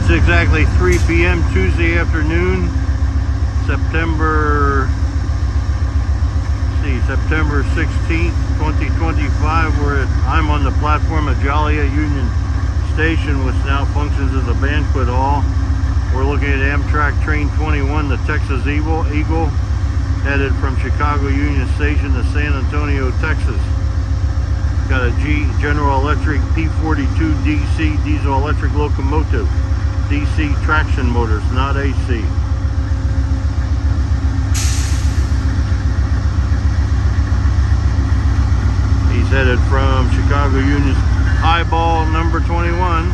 It's exactly 3 p.m. Tuesday afternoon, September 16th, 2025. I'm on the platform of Joliet Union Station, which now functions as a banquet hall. We're looking at Amtrak Train 21, the Texas Eagle, headed from Chicago Union Station to San Antonio, Texas. Got a General Electric P42 DC diesel electric locomotive. DC traction motors, not AC. He's headed from Chicago Union eyeball number 21.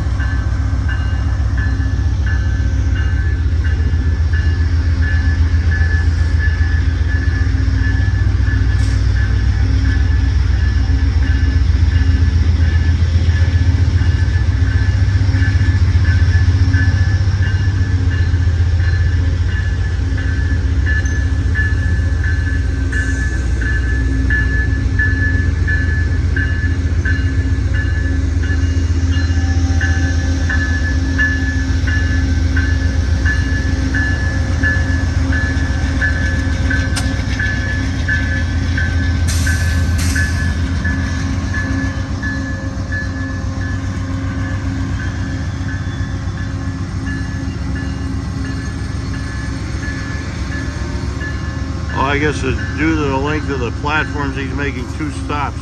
I guess due to the length of the platforms, he's making 2 stops.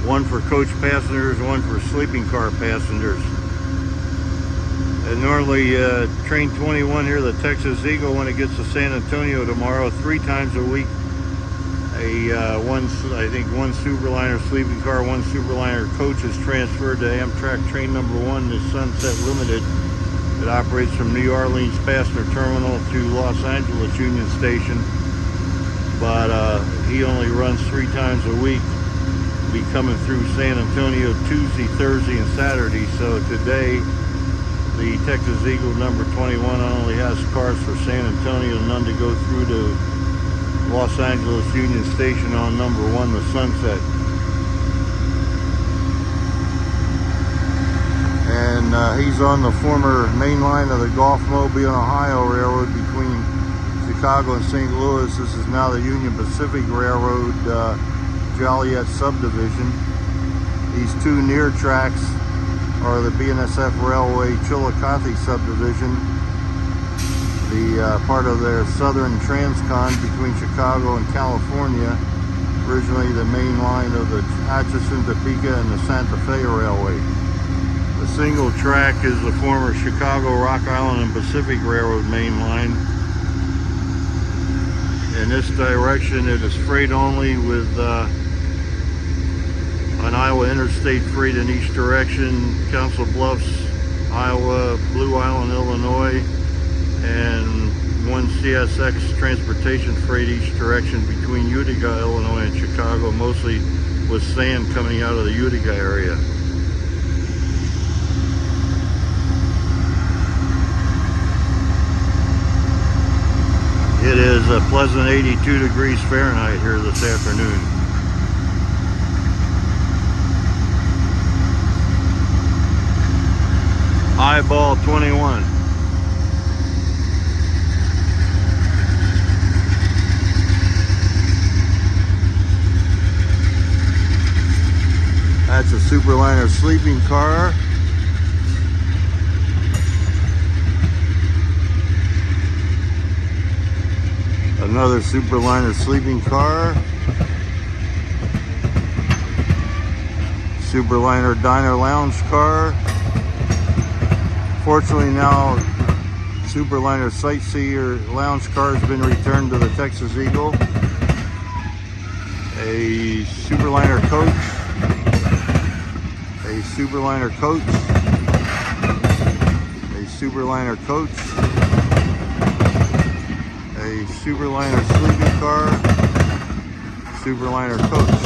One for coach passengers, one for sleeping car passengers. And normally train 21 here, the Texas Eagle, when it gets to San Antonio tomorrow, 3 times a week, I think one Superliner sleeping car, one Superliner coach is transferred to Amtrak train number 1, the Sunset Limited. It operates from New Orleans Passenger Terminal to Los Angeles Union Station, but he only runs 3 times a week. Be coming through San Antonio Tuesday, Thursday, and Saturday. So today, the Texas Eagle number 21 only has cars for San Antonio, none to go through to Los Angeles Union Station on number 1, the Sunset. And he's on the former main line of the Gulf Mobile, Ohio Railroad between Chicago and St. Louis. This is now the Union Pacific Railroad Joliet subdivision. These 2 near tracks are the BNSF Railway Chillicothe subdivision, the part of their Southern Transcon between Chicago and California, originally the main line of the Atchison, Topeka, and the Santa Fe Railway. The single track is the former Chicago, Rock Island, and Pacific Railroad main line. In this direction, it is freight only with an Iowa Interstate freight in each direction, Council Bluffs, Iowa, Blue Island, Illinois, and 1 CSX transportation freight each direction between Utica, Illinois, and Chicago, mostly with sand coming out of the Utica area. It is a pleasant 82 degrees Fahrenheit here this afternoon. Eyeball 21. That's a Superliner sleeping car. Another Superliner sleeping car. Superliner diner lounge car. Fortunately now, Superliner sightseer lounge car has been returned to the Texas Eagle. A Superliner coach. A Superliner coach. A Superliner coach. A Superliner sleeping car, Superliner coach.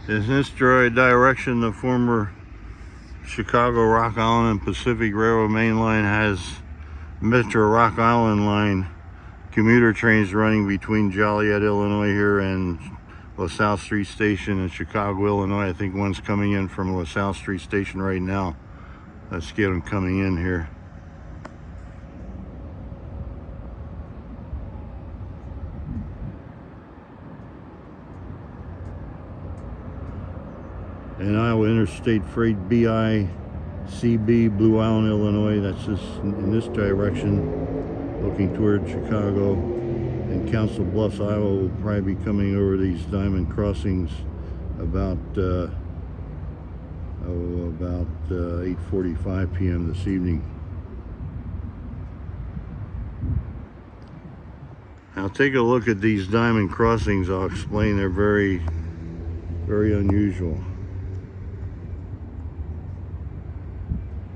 In this direction, the former Chicago Rock Island and Pacific Railroad main line has Metra Rock Island line commuter trains running between Joliet, Illinois here and LaSalle Street Station in Chicago, Illinois. I think one's coming in from LaSalle Street Station right now. Let's get them coming in here. And Iowa Interstate Freight BICB, Blue Island, Illinois. That's just in this direction, looking toward Chicago. And Council Bluffs, Iowa will probably be coming over these diamond crossings about 8:45 p.m. this evening. Now take a look at these diamond crossings. I'll explain. They're very, very unusual.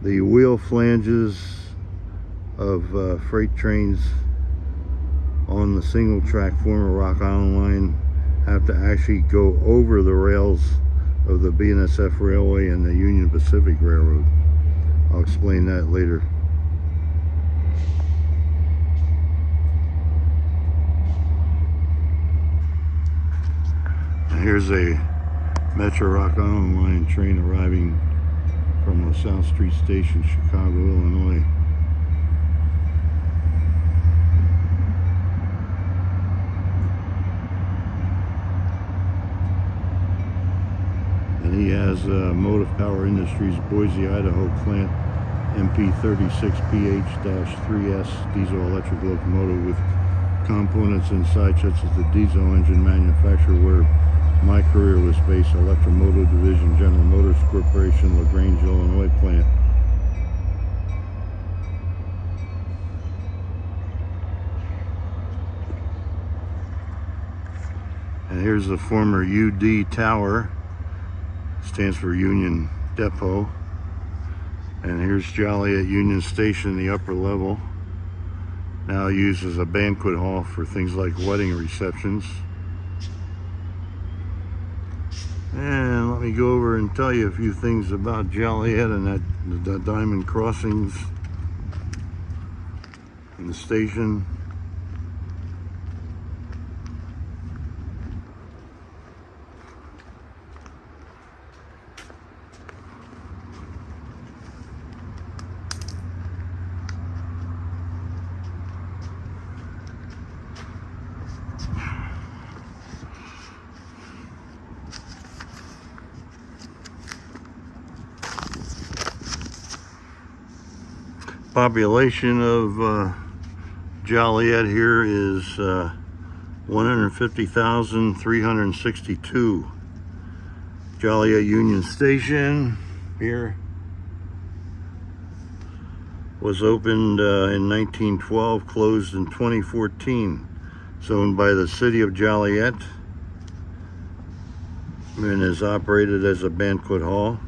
The wheel flanges of freight trains on the single track former Rock Island line have to actually go over the rails of the BNSF Railway and the Union Pacific Railroad. I'll explain that later. Here's a Metra Rock Island line train arriving from LaSalle Street Station, Chicago, Illinois. And he has Motive Power Industries Boise, Idaho plant MP36PH-3S diesel electric locomotive with components inside such as the diesel engine manufacturer where my career was based, Electromotive Division, General Motors Corporation, LaGrange, Illinois plant. And here's the former UD Tower, stands for Union Depot. And here's Joliet Union Station, the upper level, now used as a banquet hall for things like wedding receptions. And let me go over and tell you a few things about Joliet and the diamond crossings in the station. Population of Joliet here is 150,362. Joliet Union Station here was opened in 1912, closed in 2014. It's owned by the city of Joliet and is operated as a banquet hall.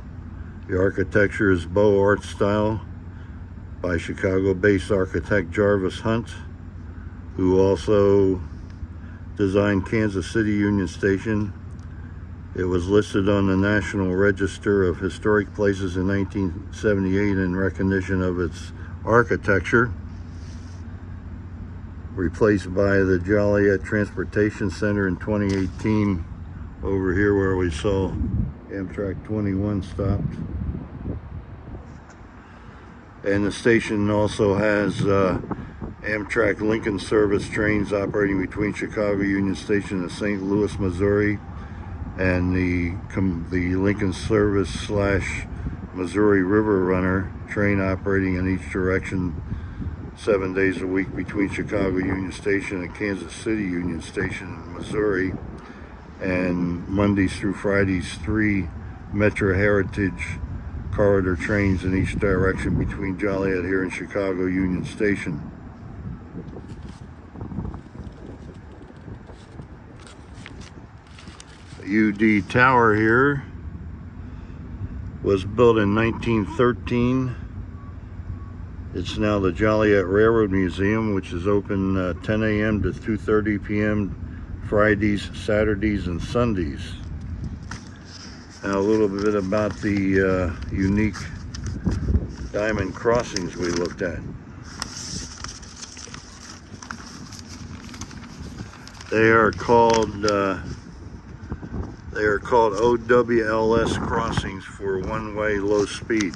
The architecture is Beaux Art style by Chicago-based architect Jarvis Hunt, who also designed Kansas City Union Station. It was listed on the National Register of Historic Places in 1978 in recognition of its architecture, replaced by the Joliet Transportation Center in 2018, over here where we saw Amtrak 21 stopped. And the station also has Amtrak Lincoln service trains operating between Chicago Union Station and St. Louis, Missouri, and the Lincoln service / Missouri River Runner train operating in each direction 7 days a week between Chicago Union Station and Kansas City Union Station in Missouri, and Mondays through Fridays 3 Metra Heritage corridor trains in each direction between Joliet here and Chicago Union Station. The UD Tower here was built in 1913. It's now the Joliet Railroad Museum, which is open 10 a.m. to 2:30 p.m. Fridays, Saturdays, and Sundays. Now a little bit about the unique diamond crossings we looked at. They are called OWLS crossings for one-way low speed.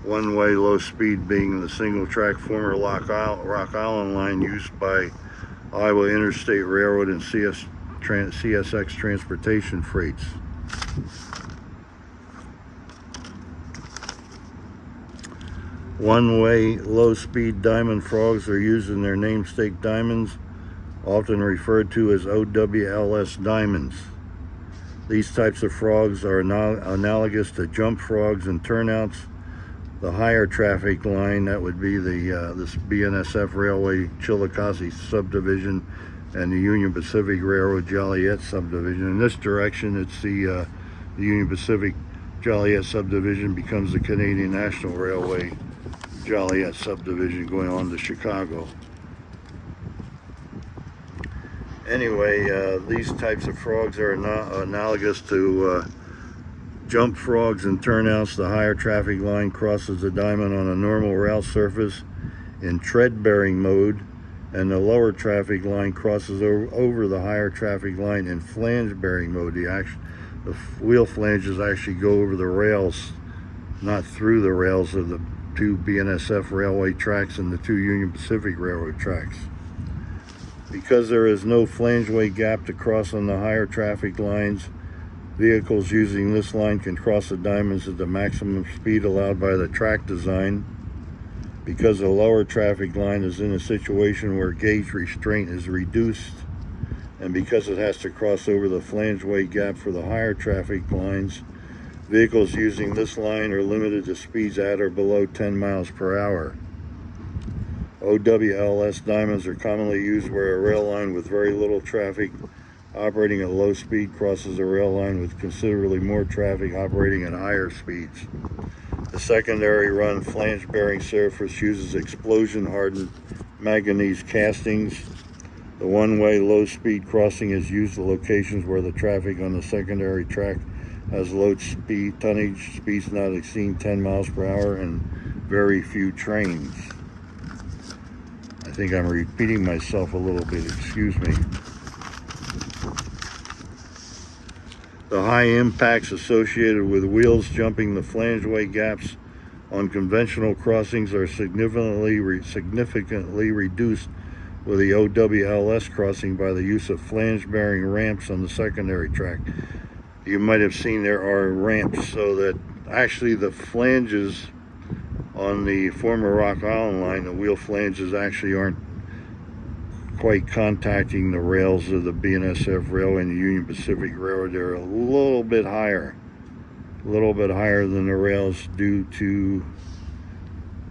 One-way low speed being the single-track former Rock Island line used by Iowa Interstate Railroad and CSX transportation freights. One-way low-speed diamond frogs are used in their namesake diamonds, often referred to as OWLS diamonds. These types of frogs are analogous to jump frogs and turnouts. The higher traffic line, that would be this BNSF Railway Chillicothe subdivision and the Union Pacific Railroad Joliet subdivision. In this direction, it's the Union Pacific Joliet subdivision becomes the Canadian National Railway Joliet subdivision going on to Chicago. Anyway, these types of frogs are analogous to jump frogs and turnouts. The higher traffic line crosses the diamond on a normal rail surface in tread-bearing mode, and the lower traffic line crosses over the higher traffic line in flange-bearing mode. The wheel flanges actually go over the rails, not through the rails of the two BNSF railway tracks and the two Union Pacific Railroad tracks. Because there is no flangeway gap to cross on the higher traffic lines, vehicles using this line can cross the diamonds at the maximum speed allowed by the track design. Because the lower traffic line is in a situation where gauge restraint is reduced, and because it has to cross over the flangeway gap for the higher traffic lines, vehicles using this line are limited to speeds at or below 10 miles per hour. OWLS diamonds are commonly used where a rail line with very little traffic operating at low speed crosses a rail line with considerably more traffic operating at higher speeds. The secondary run flange-bearing surface uses explosion-hardened manganese castings. The one-way low-speed crossing is used at locations where the traffic on the secondary track has low tonnage, speeds not exceeding 10 miles per hour, and very few trains. I think I'm repeating myself a little bit, excuse me. The high impacts associated with wheels jumping the flangeway gaps on conventional crossings are significantly reduced with the OWLS crossing by the use of flange-bearing ramps on the secondary track. You might have seen there are ramps so that actually the flanges on the former Rock Island line, the wheel flanges actually aren't quite contacting the rails of the BNSF Railway and the Union Pacific Railroad. They're a little bit higher than the rails due to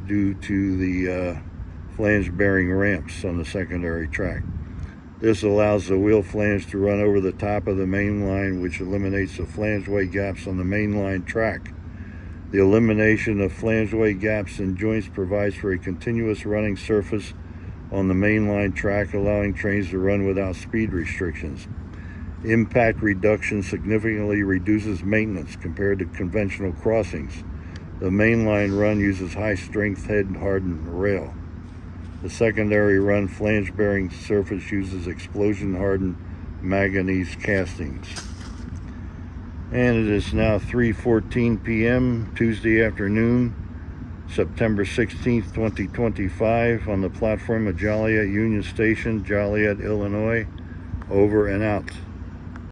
the flange-bearing ramps on the secondary track. This allows the wheel flange to run over the top of the main line, which eliminates the flangeway gaps on the main line track. The elimination of flangeway gaps and joints provides for a continuous running surface on the mainline track, allowing trains to run without speed restrictions. Impact reduction significantly reduces maintenance compared to conventional crossings. The mainline run uses high-strength head-hardened rail. The secondary run flange-bearing surface uses explosion-hardened manganese castings. And it is now 3:14 p.m. Tuesday afternoon, September 16th, 2025, on the platform of Joliet Union Station, Joliet, Illinois. Over and out.